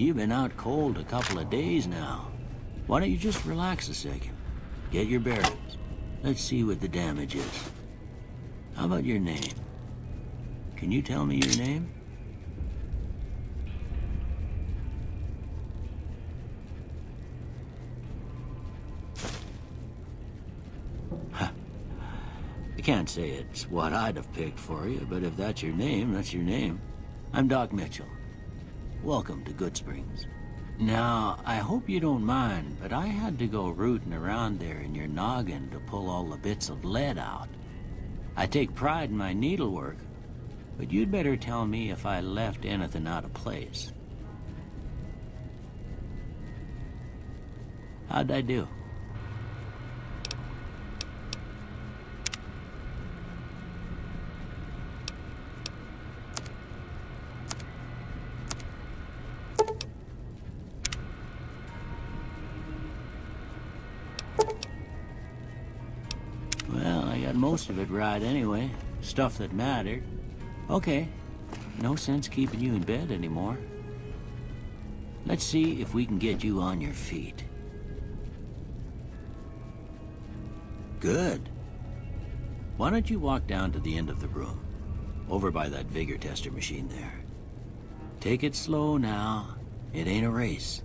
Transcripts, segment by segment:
You've been out cold a couple of days now. Why don't you just relax a second? Get your bearings. Let's see what the damage is. How about your name? Can you tell me your name? I can't say it's what I'd have picked for you, but if that's your name, that's your name. I'm Doc Mitchell. Welcome to Goodsprings. Now, I hope you don't mind, but I had to go rooting around there in your noggin to pull all the bits of lead out. I take pride in my needlework, but you'd better tell me if I left anything out of place. How'd I do? Well, I got most of it right anyway. Stuff that mattered. Okay, no sense keeping you in bed anymore. Let's see if we can get you on your feet. Good. Why don't you walk down to the end of the room, over by that vigor tester machine there. Take it slow now. It ain't a race.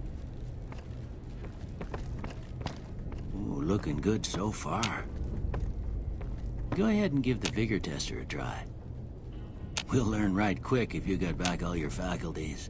Ooh, looking good so far. Go ahead and give the vigor tester a try. We'll learn right quick if you got back all your faculties.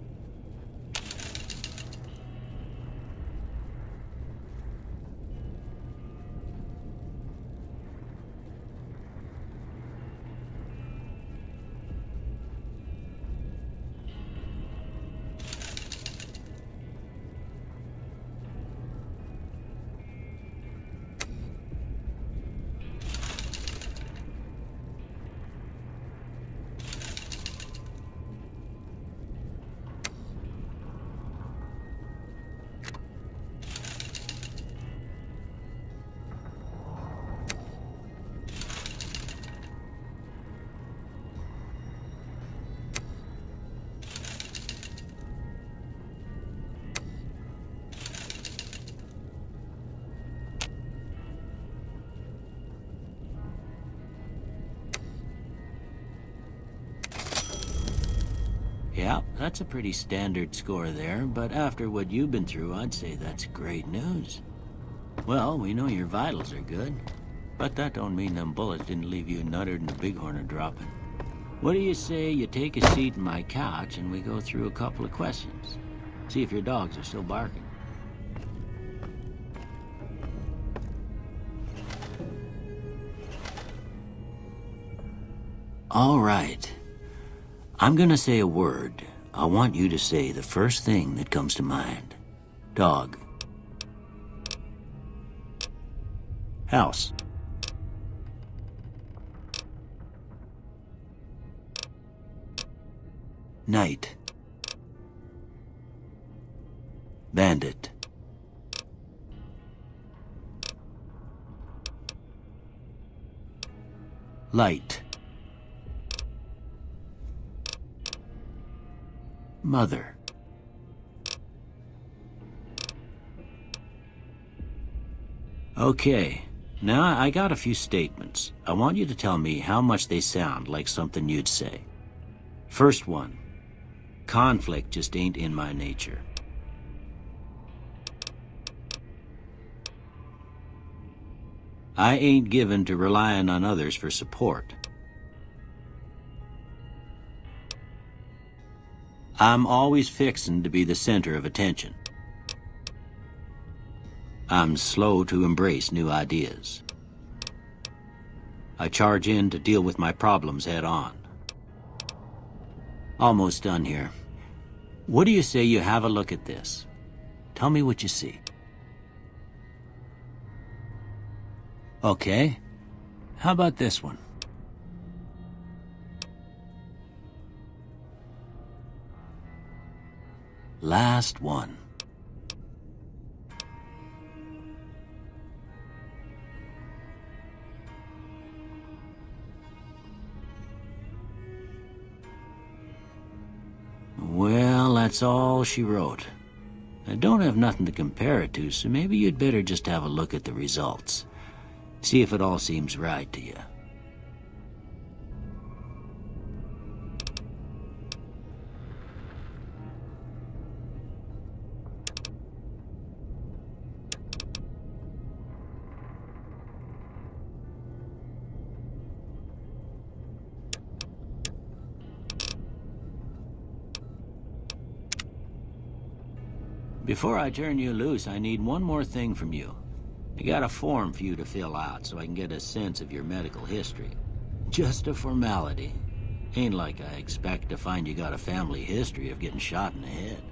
Yeah, that's a pretty standard score there, but after what you've been through, I'd say that's great news. Well, we know your vitals are good, but that don't mean them bullets didn't leave you nuttered and a bighorn dropping. What do you say you take a seat in my couch and we go through a couple of questions? See if your dogs are still barking. All right. I'm gonna say a word. I want you to say the first thing that comes to mind. Dog. House. Night. Bandit. Light. Mother. Okay, now I got a few statements. I want you to tell me how much they sound like something you'd say. First one, conflict just ain't in my nature. I ain't given to relying on others for support. I'm always fixin' to be the center of attention. I'm slow to embrace new ideas. I charge in to deal with my problems head on. Almost done here. What do you say you have a look at this? Tell me what you see. Okay. How about this one? Last one. Well, That's all she wrote. I don't have nothing to compare it to, so maybe you'd better just have a look at the results. See if it all seems right to you. Before I turn you loose, I need one more thing from you. I got a form for you to fill out so I can get a sense of your medical history. Just a formality. Ain't like I expect to find you got a family history of getting shot in the head.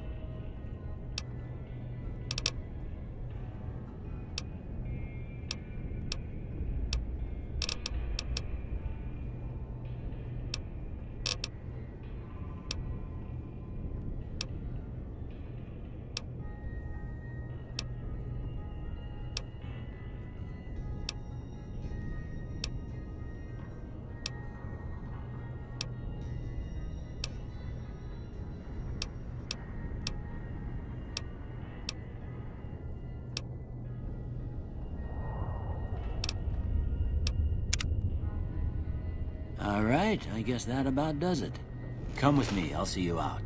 All right, I guess that about does it. Come with me, I'll see you out.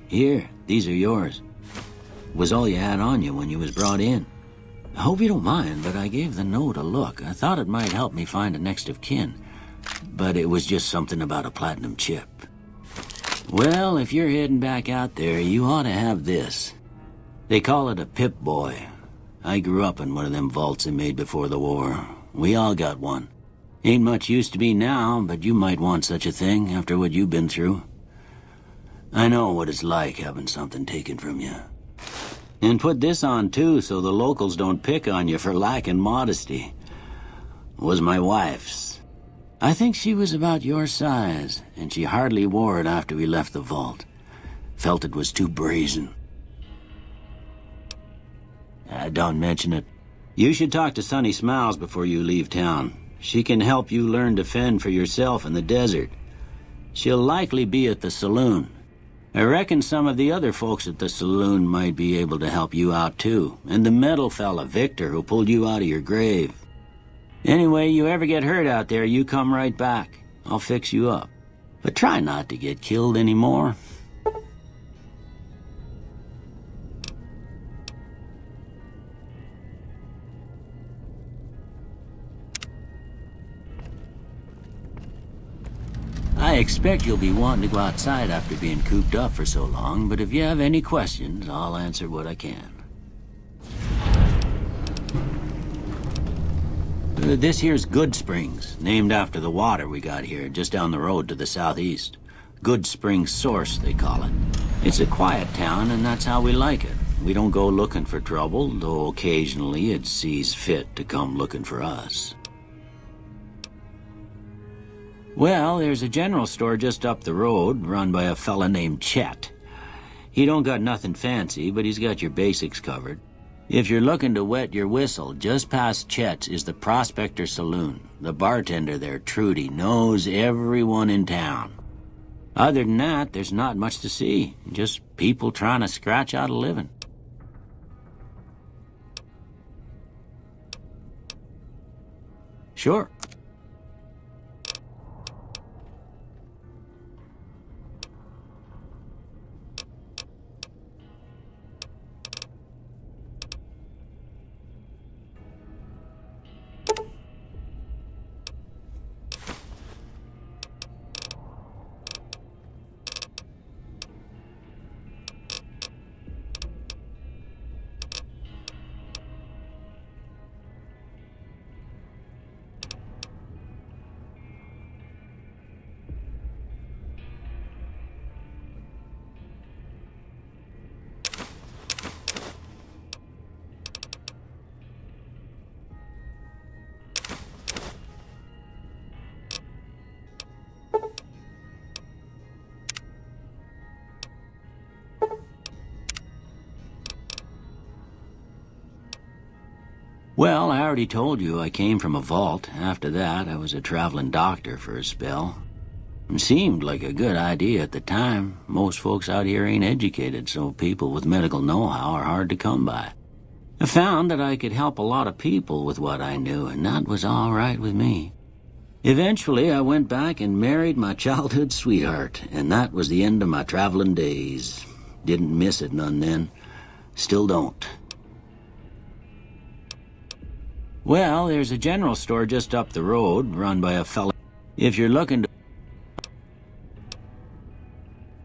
Here, these are yours. Was all you had on you when you was brought in. I hope you don't mind, but I gave the note a look. I thought it might help me find a next of kin, but it was just something about a platinum chip. Well, if you're heading back out there, you ought to have this. They call it a Pip-Boy. I grew up in one of them vaults they made before the war. We all got one. Ain't much use to me now, but you might want such a thing after what you've been through. I know what it's like having something taken from you. And put this on, too, so the locals don't pick on you for lacking modesty. Was my wife's. I think she was about your size, and she hardly wore it after we left the vault. Felt it was too brazen. Don't mention it. You should talk to Sunny Smiles before you leave town. She can help you learn to fend for yourself in the desert. She'll likely be at the saloon. I reckon some of the other folks at the saloon might be able to help you out too, and the metal fella, Victor, who pulled you out of your grave. Anyway, you ever get hurt out there, you come right back. I'll fix you up. But try not to get killed anymore. I expect you'll be wanting to go outside after being cooped up for so long, but if you have any questions, I'll answer what I can. This here's Good Springs, named after the water we got here, just down the road to the southeast. Good Springs Source, they call it. It's a quiet town, and that's how we like it. We don't go looking for trouble, though occasionally it sees fit to come looking for us. Well, there's a general store just up the road, run by a fella named Chet. He don't got nothing fancy, but he's got your basics covered. If you're looking to wet your whistle, just past Chet's is the Prospector Saloon. The bartender there, Trudy, knows everyone in town. Other than that, there's not much to see. Just people trying to scratch out a living. Sure. Well, I already told you I came from a vault. After that, I was a traveling doctor for a spell. It seemed like a good idea at the time. Most folks out here ain't educated, so people with medical know-how are hard to come by. I found that I could help a lot of people with what I knew, and that was all right with me. Eventually, I went back and married my childhood sweetheart, and that was the end of my traveling days. Didn't miss it none then. Still don't. Well, there's a general store just up the road, run by a fella. If you're looking to...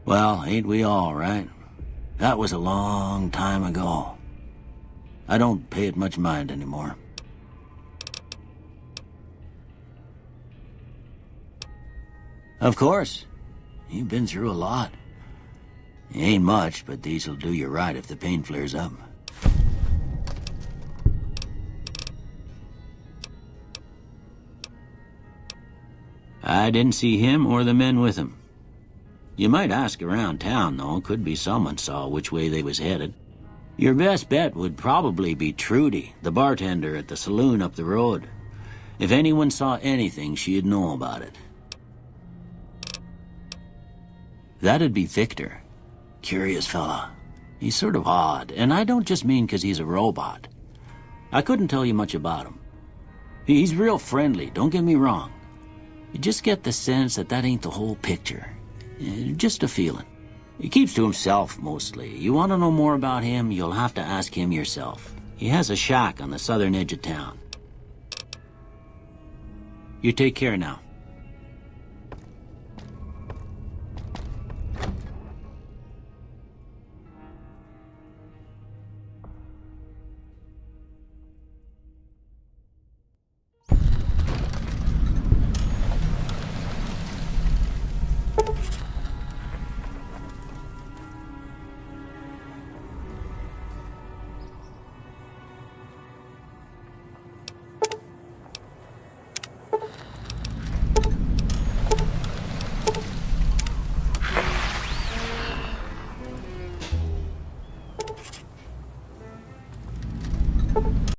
Well, ain't we all, right? That was a long time ago. I don't pay it much mind anymore. Of course. You've been through a lot. Ain't much, but these'll do you right if the pain flares up. I didn't see him or the men with him. You might ask around town, though. Could be someone saw which way they was headed. Your best bet would probably be Trudy, the bartender at the saloon up the road. If anyone saw anything, she'd know about it. That'd be Victor. Curious fella. He's sort of odd, and I don't just mean 'cause he's a robot. I couldn't tell you much about him. He's real friendly, don't get me wrong. You just get the sense that that ain't the whole picture. Just a feeling. He keeps to himself, mostly. You want to know more about him, you'll have to ask him yourself. He has a shack on the southern edge of town. You take care now.